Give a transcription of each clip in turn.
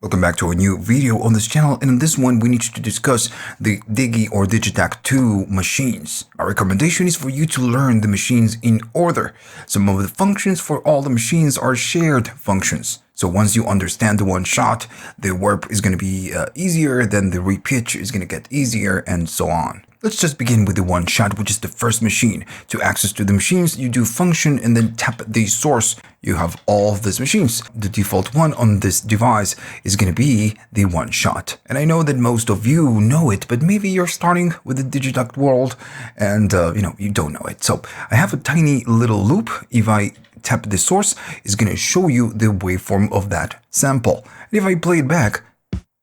Welcome back to a new video on this channel, and in this one we need to discuss the Digi or DIGITAKT 2 machines. Our recommendation is for you to learn the machines in order. Some of the functions for all the machines are shared functions. So once you understand the Oneshot, the Werp is going to be easier, then the Repitch is going to get easier, and so on. Let's just begin with the Oneshot, which is the first machine. To access to the machines, you do function and then tap the source. You have all of these machines. The default one on this device is going to be the Oneshot. And I know that most of you know it, but maybe you're starting with the DIGITAKT world and you don't know it. So I have a tiny little loop. If I tap the source, it's going to show you the waveform of that sample. And if I play it back,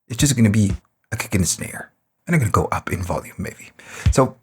it's just going to be a kick and a snare. And I'm going to go up in volume maybe. So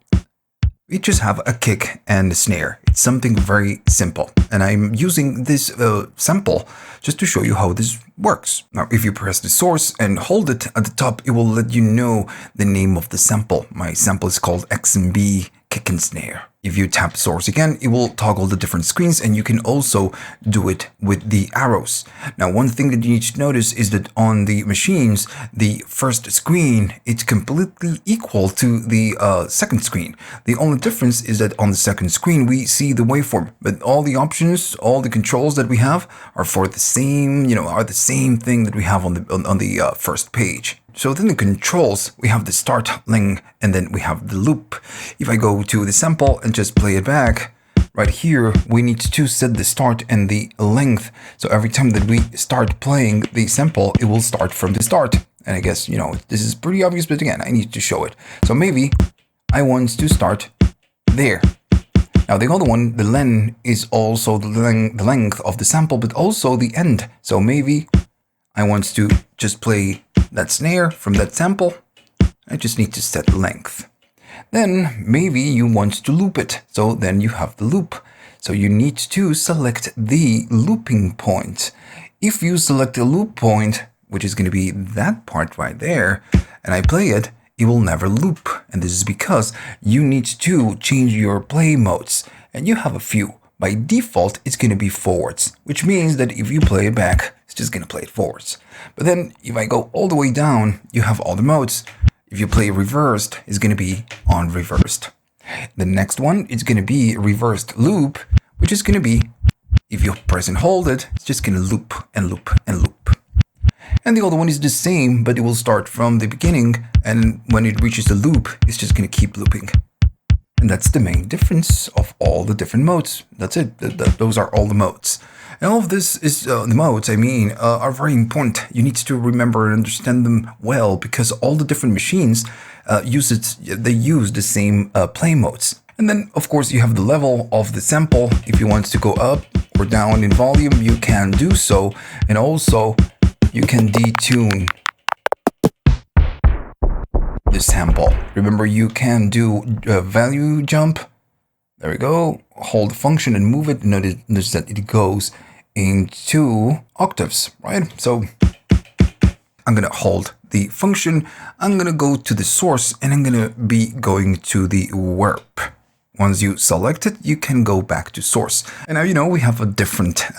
we just have a kick and a snare. It's something very simple. And I'm using this sample just to show you how this works. Now, if you press the source and hold it at the top, it will let you know the name of the sample. My sample is called XMB kick and snare. If you tap source again, it will toggle the different screens, and you can also do it with the arrows. Now, one thing that you need to notice is that on the machines, the first screen, it's completely equal to the second screen. The only difference is that on the second screen, we see the waveform, but all the options, all the controls that we have are for the same, are the same thing that we have on the first page. So within the controls, we have the start, length, and then we have the loop. If I go to the sample and just play it back, right here, we need to set the start and the length. So every time that we start playing the sample, it will start from the start. And I guess, this is pretty obvious, but again, I need to show it. So maybe I want to start there. Now the other one, the len, is also the length of the sample, but also the end. So maybe I want to just play that snare from that sample. I just need to set the length. Then maybe you want to loop it. So then you have the loop. So you need to select the looping point. If you select the loop point, which is going to be that part right there, and I play it, it will never loop. And this is because you need to change your play modes. And you have a few. By default, it's going to be forwards, which means that if you play it back, it's just going to play it forwards. But then if I go all the way down, you have all the modes. If you play reversed, it's going to be on reversed. The next one is going to be reversed loop, which is going to be, if you press and hold it, it's just going to loop and loop and loop. And the other one is the same, but it will start from the beginning. And when it reaches the loop, it's just going to keep looping. And that's the main difference of all the different modes. That's it. Those are all the modes. And all of this is, the modes, are very important. You need to remember and understand them well, because all the different machines use the same play modes. And then, of course, you have the level of the sample. If you want to go up or down in volume, you can do so. And also, you can detune the sample. Remember, you can do a value jump. There we go. Hold the function and move it. Notice that it goes into octaves, right? So I'm going to hold the function. I'm going to go to the source, and I'm going to be going to the Werp. Once you select it, you can go back to source. And now, we have a different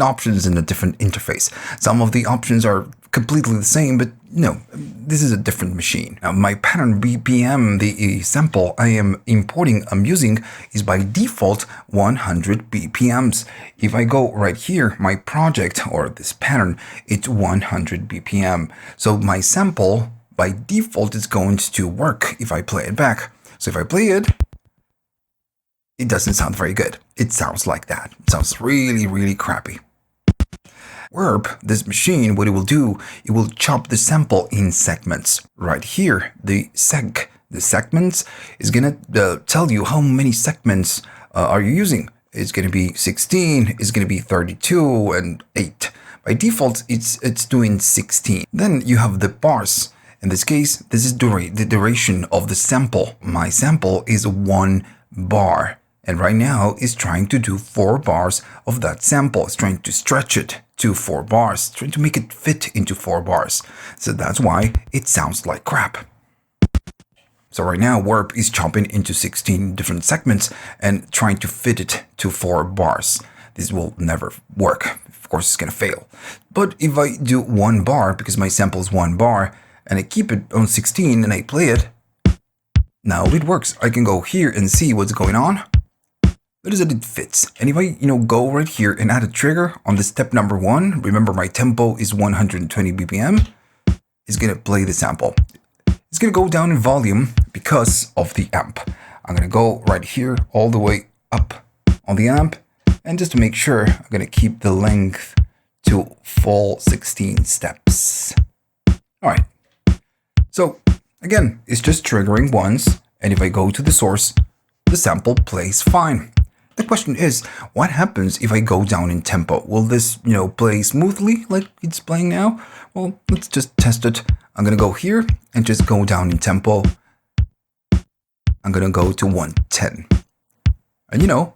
options in a different interface. Some of the options are completely the same, but this is a different machine. Now, my pattern BPM, the sample I'm using is by default 100 BPMs. If I go right here, my project or this pattern, it's 100 BPM. So my sample by default is going to work if I play it back. So if I play it, it doesn't sound very good. It sounds like that. It sounds really, really crappy. Werp, this machine, what it will do, it will chop the sample in segments. Right here, the segments is going to tell you how many segments are you using. It's going to be 16, it's going to be 32, and 8. By default, it's doing 16. Then you have the bars. In this case, this is the duration of the sample. My sample is 1 bar. And right now, it's trying to do 4 bars of that sample. It's trying to stretch it to 4 bars, trying to make it fit into 4 bars. So that's why it sounds like crap. So right now, Werp is chopping into 16 different segments and trying to fit it to 4 bars. This will never work. Of course it's gonna fail. But if I do 1 bar, because my sample is 1 bar, and I keep it on 16 and I play it, now it works. I can go here and see what's going on. Notice that it fits. And if I, go right here and add a trigger on the step number 1, remember my tempo is 120 BPM, it's gonna play the sample. It's gonna go down in volume because of the amp. I'm gonna go right here all the way up on the amp, and just to make sure, I'm gonna keep the length to full 16 steps. All right. So again, it's just triggering once, and if I go to the source, the sample plays fine. The question is, what happens if I go down in tempo? Will this, play smoothly like it's playing now? Well, let's just test it. I'm gonna go here and just go down in tempo. I'm gonna go to 110. And it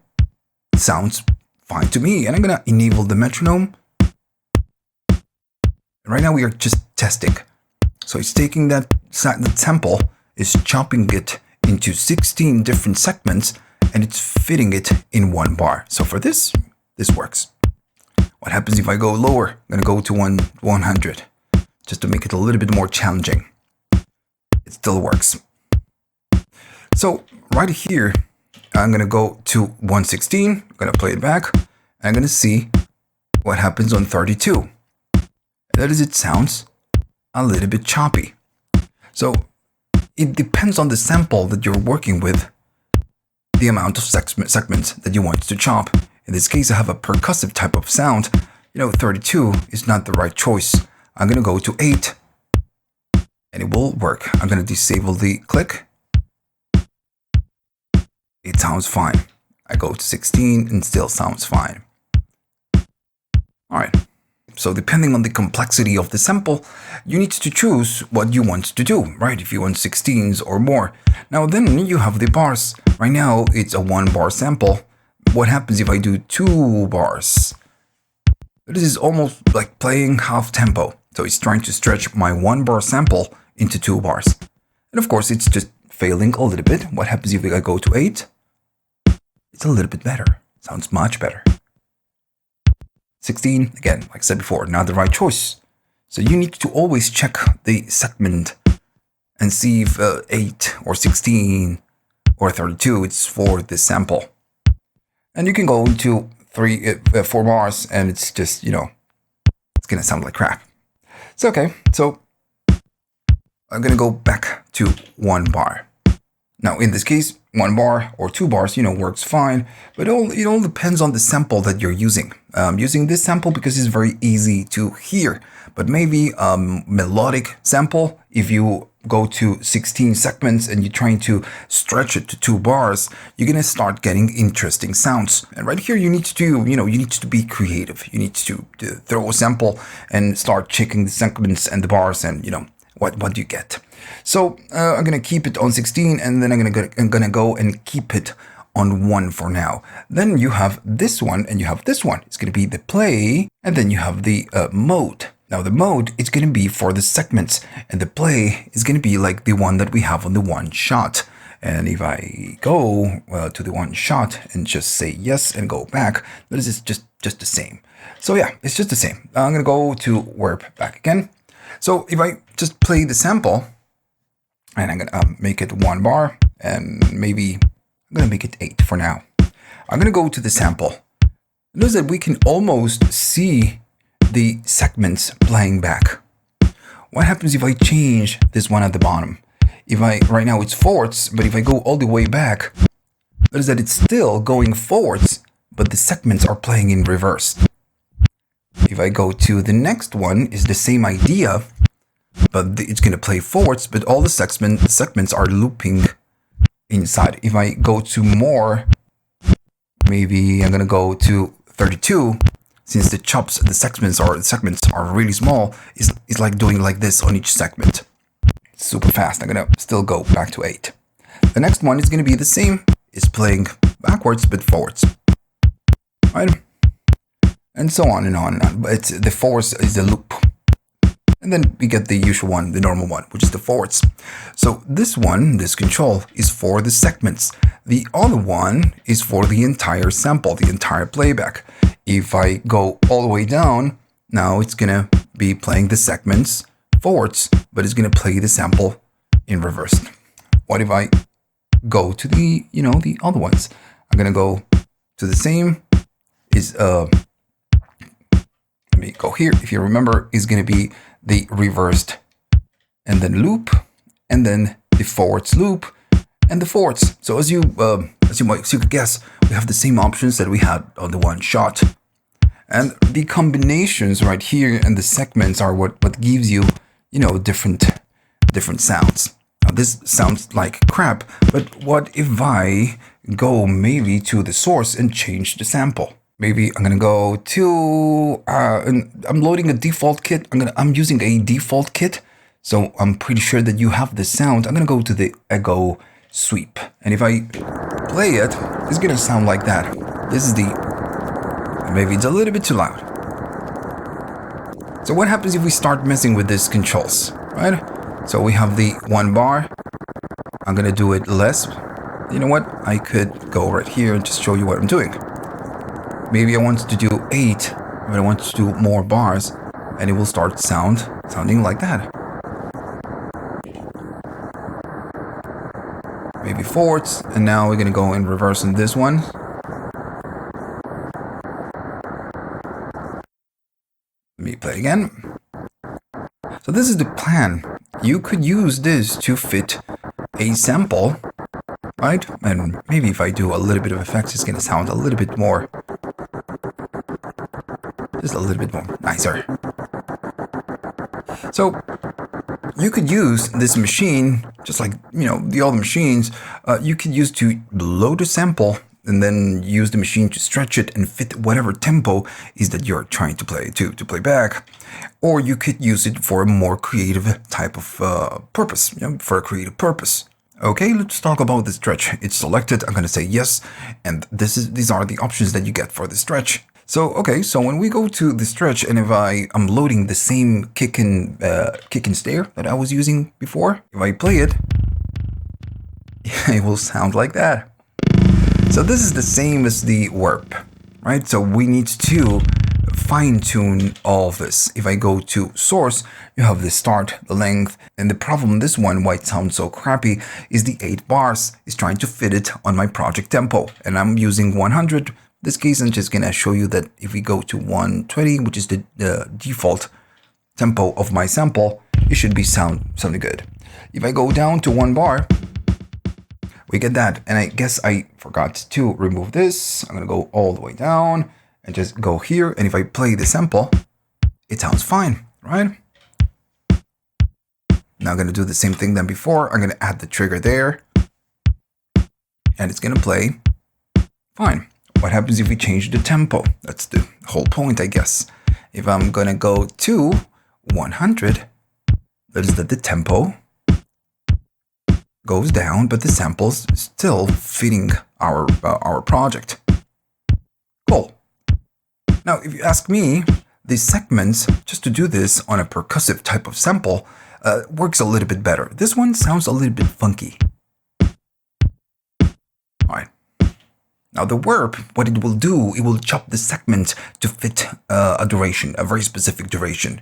sounds fine to me. And I'm gonna enable the metronome. And right now we are just testing. So it's taking the sample, is chopping it into 16 different segments, and it's fitting it in 1 bar. So for this works. What happens if I go lower? I'm gonna go to 100, just to make it a little bit more challenging. It still works. So right here, I'm gonna go to 116, I'm gonna play it back, and I'm gonna see what happens on 32. That is, it sounds a little bit choppy. So it depends on the sample that you're working with, the amount of segments that you want to chop. In this case, I have a percussive type of sound. 32 is not the right choice. I'm gonna go to 8, and it will work. I'm gonna disable the click. It sounds fine. I go to 16 and still sounds fine. All right. So depending on the complexity of the sample, you need to choose what you want to do, right? If you want 16s or more. Now then you have the bars. Right now it's a 1 bar sample. What happens if I do 2 bars? This is almost like playing half tempo. So it's trying to stretch my 1 bar sample into 2 bars. And of course it's just failing a little bit. What happens if I go to 8? It's a little bit better. Sounds much better. 16, again, like I said before, not the right choice. So you need to always check the segment and see if 8 or 16 or 32 it's for the sample. And you can go into 4 bars and it's just, it's gonna sound like crap. So okay, so I'm gonna go back to 1 bar. Now in this case, 1 bar or 2 bars, works fine, but it all depends on the sample that you're using. I'm using this sample because it's very easy to hear, but maybe a melodic sample, if you go to 16 segments and you're trying to stretch it to 2 bars, you're gonna start getting interesting sounds. And right here, you need to, you need to be creative. You need to throw a sample and start checking the segments and the bars, and what do you get? So I'm gonna keep it on 16, and then I'm gonna go and keep it on 1 for now. Then you have this one and you have this one. It's gonna be the play, and then you have the mode. Now the mode is gonna be for the segments, and the play is gonna be like the one that we have on the 1 shot. And if I go to the 1 shot and just say yes and go back, this is just the same. So yeah, it's just the same. I'm gonna go to Werp back again. So if I just play the sample, and I'm gonna make it 1 bar, and maybe I'm gonna make it 8 for now. I'm gonna go to the sample. Notice that we can almost see the segments playing back. What happens if I change this one at the bottom? Right now it's forwards, but if I go all the way back, notice that it's still going forwards, but the segments are playing in reverse. If I go to the next one, is the same idea, but it's going to play forwards, but all the segments are looping inside. If I go to more, maybe I'm going to go to 32, since the segments are really small, it's like doing like this on each segment. It's super fast. I'm going to still go back to 8. The next one is going to be the same. It's playing backwards, but forwards. Right? And so on and on and on. But the forwards is the loop. And then we get the usual one, the normal one, which is the forwards. So this control is for the segments. The other one is for the entire sample, the entire playback. If I go all the way down, now it's gonna be playing the segments forwards, but it's gonna play the sample in reverse. What if I go to the, the other ones? I'm gonna go to the same, let me go here. If you remember, is gonna be the reversed and then loop, and then the forwards loop and the forwards. So as you could guess, we have the same options that we had on the Oneshot. And the combinations right here and the segments are what gives you, different sounds. Now this sounds like crap, but what if I go maybe to the source and change the sample? Maybe I'm gonna go to, I'm loading a default kit. I'm using a default kit, so I'm pretty sure that you have the sound. I'm gonna go to the echo sweep, and if I play it, it's gonna sound like that. This is maybe it's a little bit too loud. So what happens if we start messing with these controls, right? So we have the 1 bar. I'm gonna do it less. You know what? I could go right here and just show you what I'm doing. Maybe I want to do 8, but I want to do more bars, and it will start sounding like that. Maybe forwards, and now we're gonna go in reverse on this one. Let me play again. So this is the plan. You could use this to fit a sample, right? And maybe if I do a little bit of effects, it's gonna sound a little bit more, just a little bit more nicer. So you could use this machine, just like, the other machines, you could use to load a sample and then use the machine to stretch it and fit whatever tempo is that you're trying to play back. Or you could use it for a more creative type of purpose, for a creative purpose. Okay, let's talk about the stretch. It's selected. I'm gonna say yes, and these are the options that you get for the stretch. So okay, so when we go to the stretch, and if I'm loading the same kick and snare that I was using before, if I play it, it will sound like that. So this is the same as the Werp, right? So we need to fine-tune all of this. If I go to source, you have the start, the length, and the problem this one, why it sounds so crappy, is the 8 bars is trying to fit it on my project tempo, and I'm using 100. In this case, I'm just gonna show you that if we go to 120, which is the default tempo of my sample, it should be sounding good. If I go down to 1 bar, we get that, and I guess I forgot to remove this. I'm gonna go all the way down and just go here, and if I play the sample, it sounds fine, right? Now I'm gonna do the same thing than before. I'm gonna add the trigger there, and it's gonna play fine. What happens if we change the tempo? That's the whole point, I guess. If I'm gonna go to 100, that is that the tempo goes down, but the sample's still fitting our project. Cool. Now, if you ask me, the segments, just to do this on a percussive type of sample, works a little bit better. This one sounds a little bit funky. All right. Now the Werp, what it will do, it will chop the segment to fit a duration, a very specific duration.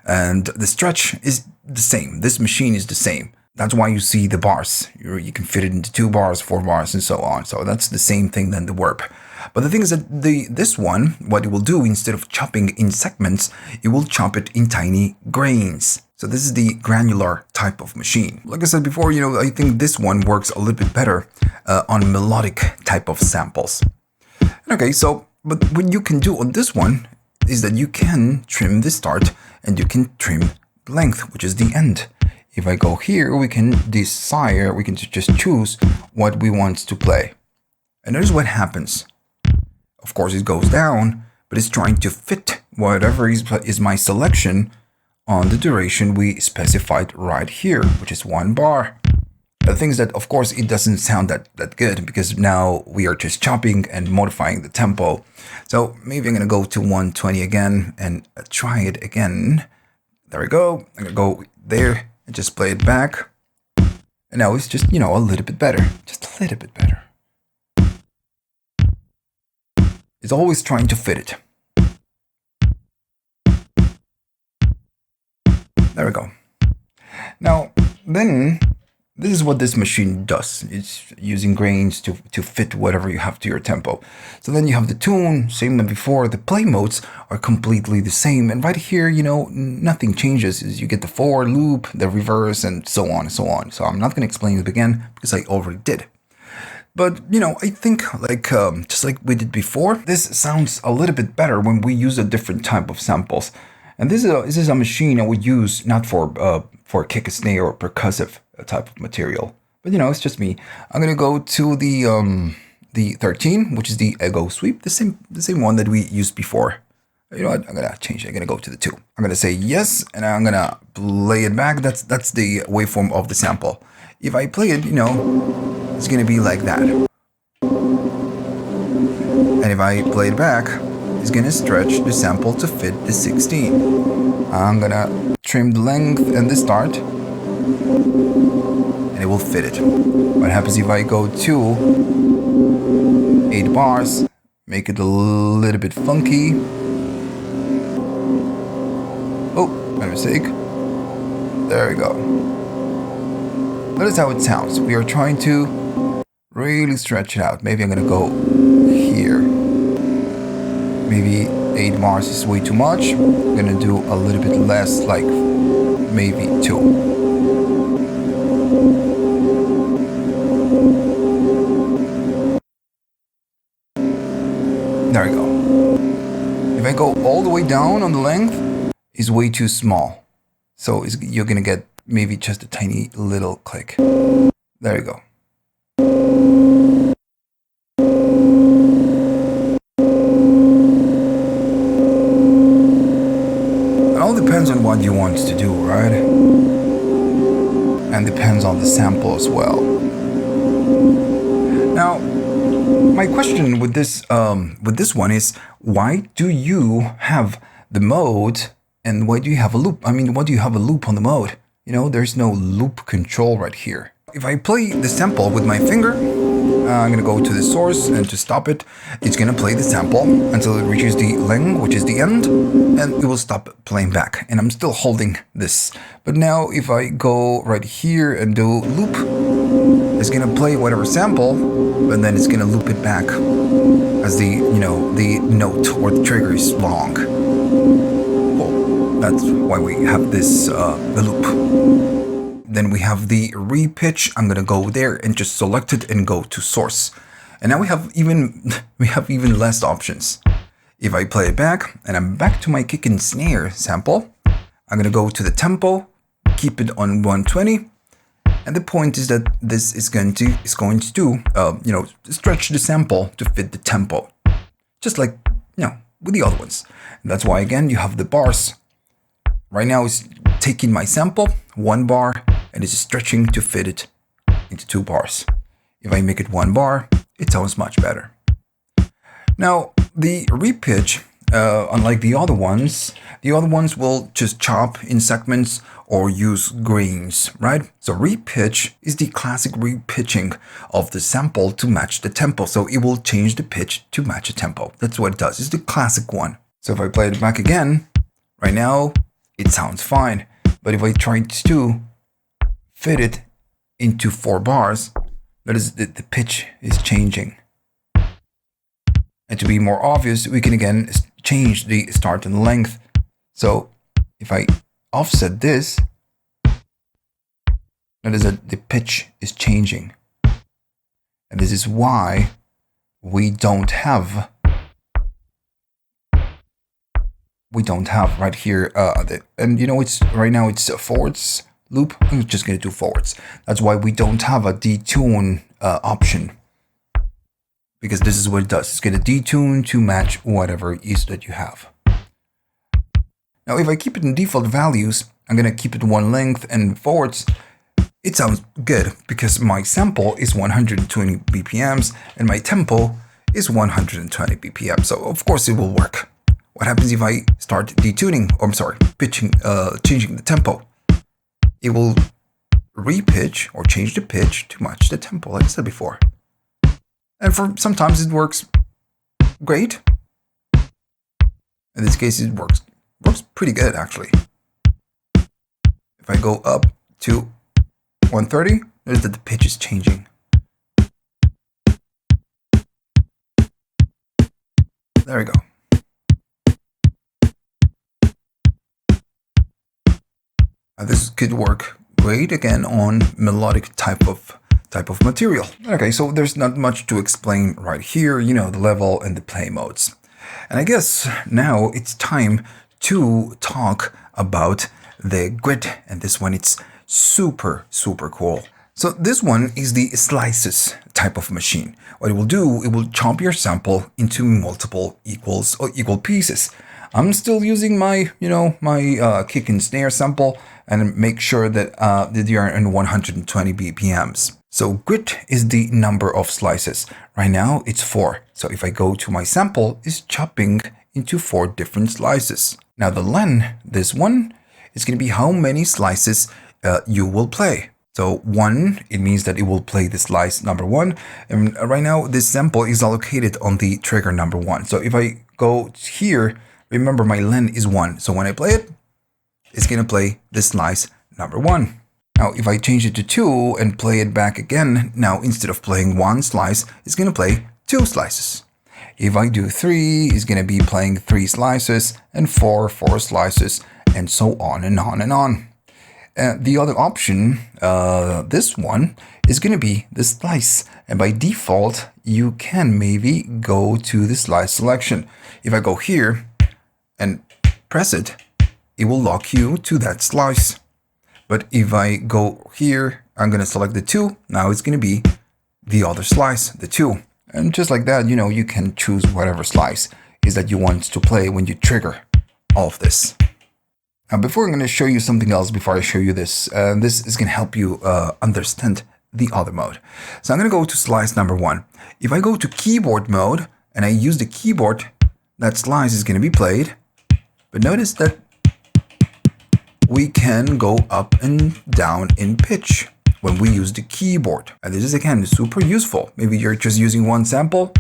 And the stretch is the same. This machine is the same. That's why you see the bars. You can fit it into 2 bars, 4 bars, and so on. So that's the same thing than the Werp. But the thing is that this one, what it will do, instead of chopping in segments, it will chop it in tiny grains. So this is the granular type of machine. Like I said before, I think this one works a little bit better on melodic type of samples. Okay, so, but what you can do on this one is that you can trim the start and you can trim length, which is the end. If I go here, we can decide, we can just choose what we want to play. And notice what happens. Of course, it goes down, but it's trying to fit whatever is my selection on the duration we specified right here, which is 1 bar. The thing is that, of course, it doesn't sound that good because now we are just chopping and modifying the tempo. So maybe I'm going to go to 120 again and try it again. There we go. I'm going to go there and just play it back. And now it's just, a little bit better. Just a little bit better. It's always trying to fit it. There we go. Now, then, this is what this machine does. It's using grains to fit whatever you have to your tempo. So then you have the tune, same as before. The play modes are completely the same. And right here, you know, nothing changes. You get the for loop, the reverse, and so on and so on. So I'm not going to explain it again because I already did. But, you know, I think just like we did before, this sounds a little bit better when we use a different type of samples. And this is a machine I would use not for kick a snare or percussive type of material. But, you know, it's just me. I'm going to go to the 13, which is the ego sweep, the same one that we used before. You know what? I'm going to change it. I'm going to go to the 2. I'm going to say yes, and I'm going to play it back. That's the waveform of the sample. If I play it, you know, it's going to be like that. And if I play it back, it's going to stretch the sample to fit the 16. I'm going to trim the length and the start, and it will fit it. What happens if I go to 8 bars, make it a little bit funky. Oh, my mistake. There we go. Notice how it sounds. We are trying to really stretch it out. Maybe I'm going to go here. Maybe 8 bars is way too much. I'm going to do a little bit less, like maybe 2. There we go. If I go all the way down on the length, it's way too small. So you're going to get maybe just a tiny little click. There you go. It all depends on what you want to do, right? And depends on the sample as well. Now, my question with this one is, why do you have the mode and why do you have a loop? I mean, why do you have a loop on the mode? You know, there's no loop control right here. If I play the sample with my finger, I'm going to go to the source, and to stop it, it's going to play the sample until it reaches the length, which is the end, and it will stop playing back. And I'm still holding this. But now if I go right here and do loop, it's going to play whatever sample, but then it's going to loop it back as the, you know, the note or the trigger is long. Well, that's why we have this, the loop. Then we have the repitch. I'm gonna go there and just select it and go to source. And now we have even less options. If I play it back and I'm back to my kick and snare sample, I'm gonna go to the tempo, keep it on 120. And the point is that this is going to do, you know, stretch the sample to fit the tempo, just like, you know, with the other ones. And that's why again you have the bars. Right now it's taking my sample, 1 bar, and it's stretching to fit it into 2 bars. If I make it 1 bar, it sounds much better. Now, the repitch, unlike the other ones will just chop in segments or use grains, right? So repitch is the classic repitching of the sample to match the tempo. So it will change the pitch to match the tempo. That's what it does. It's the classic one. So if I play it back again, right now, it sounds fine. But if I try to fit it into 4 bars, that is the pitch is changing. And to be more obvious, we can again change the start and length. So if I offset this, that is that the pitch is changing. And this is why we don't have right here, and you know, it's right now it's a forwards loop. I'm just going to do forwards. That's why we don't have a detune option, because this is what it does. It's going to detune to match whatever it is that you have. Now, if I keep it in default values, I'm going to keep it 1 length and forwards. It sounds good because my sample is 120 BPMs and my tempo is 120 BPM. So of course it will work. What happens if I start detuning, or I'm sorry, pitching, changing the tempo? It will repitch or change the pitch to match the tempo, like I said before. And for sometimes it works great. In this case, it works pretty good actually. If I go up to 130, notice that the pitch is changing. There we go. Now this could work great again on melodic type of material. Okay, so there's not much to explain right here, you know, the level and the play modes. And I guess now it's time to talk about the grid, and this one it's super cool. So this one is the slices type of machine. What it will do, it will chop your sample into multiple equal pieces. I'm still using my, my kick and snare sample, and make sure that they are in 120 BPMs. So grid is the number of slices. Right now it's 4. So if I go to my sample, it's chopping into 4 different slices. Now the len, this one, is going to be how many slices you will play. So 1, it means that it will play the slice number 1. And right now this sample is allocated on the trigger number 1. So if I go here, remember my len is 1. So when I play it, it's going to play the slice number 1. Now, if I change it to 2 and play it back again, now instead of playing 1 slice, it's going to play 2 slices. If I do 3, it's going to be playing 3 slices, and 4 slices, and so on and on and on. The other option, this one, is going to be the slice. And by default, you can maybe go to the slice selection. If I go here and press it, it will lock you to that slice. But if I go here, I'm going to select the 2. Now it's going to be the other slice, the 2. And just like that, you can choose whatever slice is that you want to play when you trigger all of this. Now, before I'm going to show you something else before I show you this, this is going to help you understand the other mode. So I'm going to go to slice number 1. If I go to keyboard mode and I use the keyboard, that slice is going to be played. But notice that we can go up and down in pitch when we use the keyboard. And this is again super useful. Maybe you're just using one sample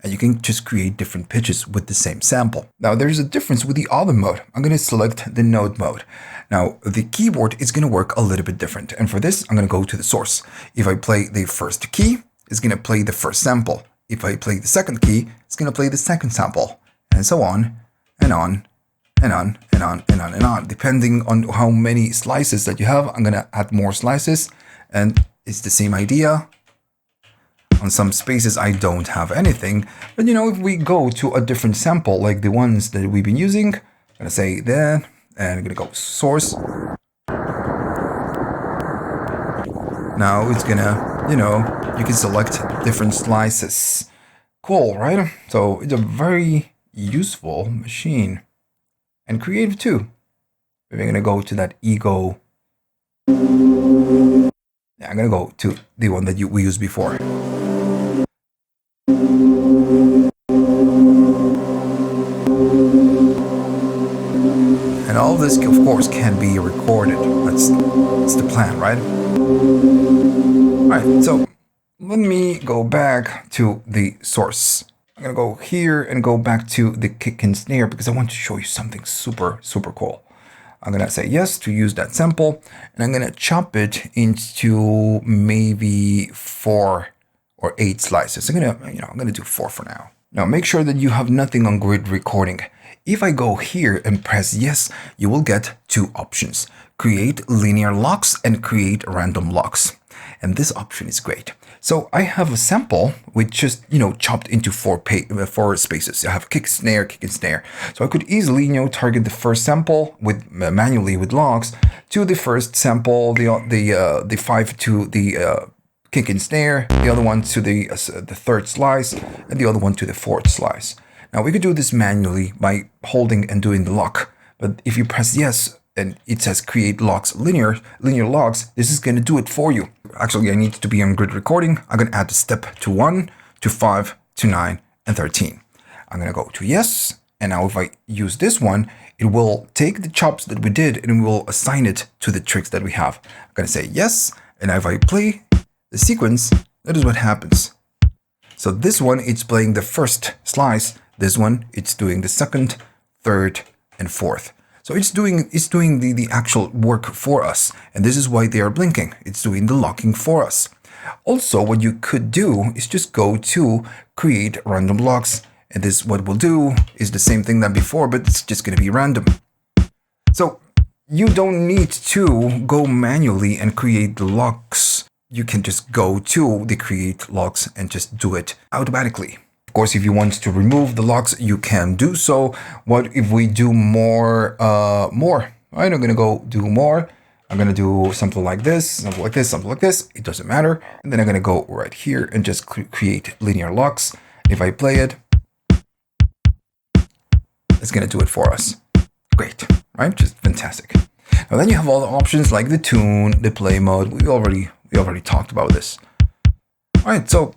and you can just create different pitches with the same sample. Now there's a difference with the other mode. I'm going to select the note mode. Now the keyboard is going to work a little bit different. And for this, I'm going to go to the source. If I play the first key, it's going to play the first sample. If I play the second key, it's going to play the second sample, and so on and on. And on and on and on and on. Depending on how many slices that you have, I'm going to add more slices. And it's the same idea. On some spaces, I don't have anything. But, if we go to a different sample, like the ones that we've been using, I'm going to say that, and I'm going to go source. Now it's going to, you can select different slices. Cool, right? So it's a very useful machine. And creative too. We're going to go to that ego. Yeah, I'm going to go to the one that we used before. And all this, of course, can be recorded. That's the plan, right? All right, so let me go back to the source. I'm going to go here and go back to the kick and snare because I want to show you something super cool. I'm going to say yes to use that sample, and I'm going to chop it into maybe 4 or 8 slices. I'm going to do 4 for now. Now make sure that you have nothing on grid recording. If I go here and press yes, you will get 2 options. Create linear locks and create random locks. And this option is great. So I have a sample with just, chopped into 4 spaces. I have kick, snare. So I could easily, target the first sample manually with locks to the first sample, the 5 to the kick and snare, the other one to the third slice, and the other one to the 4th slice. Now we could do this manually by holding and doing the lock. But if you press yes, and it says create locks, linear locks, this is going to do it for you. Actually, I need to be on grid recording. I'm going to add the step to 1, to 5, to 9, and 13. I'm going to go to yes. And now if I use this one, it will take the chops that we did and we will assign it to the tricks that we have. I'm going to say yes. And if I play the sequence, that is what happens. So this one, it's playing the first slice. This one, it's doing the second, third, and fourth. So it's doing the actual work for us. And this is why they are blinking. It's doing the locking for us. Also, what you could do is just go to create random locks. And this, what we'll do is the same thing than before, but it's just going to be random. So you don't need to go manually and create the locks. You can just go to the create locks and just do it automatically. Of course, if you want to remove the locks, you can do so. What if we do more? More. I'm going to go do more. I'm going to do something like this, something like this, something like this. It doesn't matter. And then I'm going to go right here and just create linear locks. If I play it, it's going to do it for us. Great, right? Just fantastic. Now then you have all the options like the tune, the play mode. We already talked about this. All right, so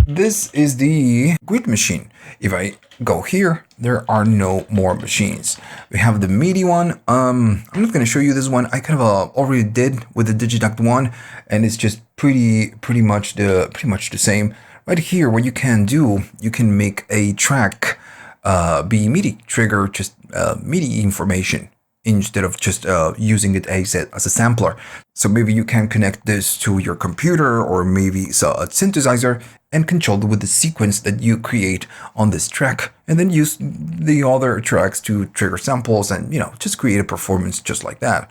this is the grid machine. If I go here, there are no more machines. We have the MIDI one. I'm not going to show you this one. I kind of already did with the DIGITAKT one, and it's just pretty much the same. Right here, what you can do, you can make a track be MIDI, trigger just MIDI information instead of just using it as a sampler. So maybe you can connect this to your computer or maybe a synthesizer and control it with the sequence that you create on this track, and then use the other tracks to trigger samples and, you know, just create a performance just like that.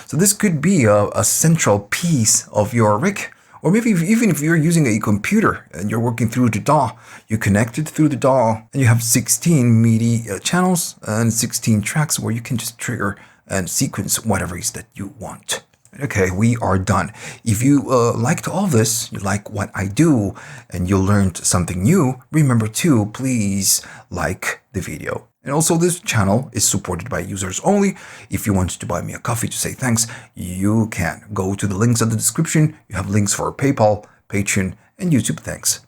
So this could be a central piece of your rig. Or maybe even if you're using a computer and you're working through the DAW, you connect it through the DAW and you have 16 MIDI channels and 16 tracks where you can just trigger and sequence whatever it is that you want. Okay, we are done. If you liked all this, you like what I do, and you learned something new, remember to please like the video. And also, this channel is supported by users only. If you want to buy me a coffee to say thanks, you can. Go to the links in the description. You have links for PayPal, Patreon, and YouTube. Thanks.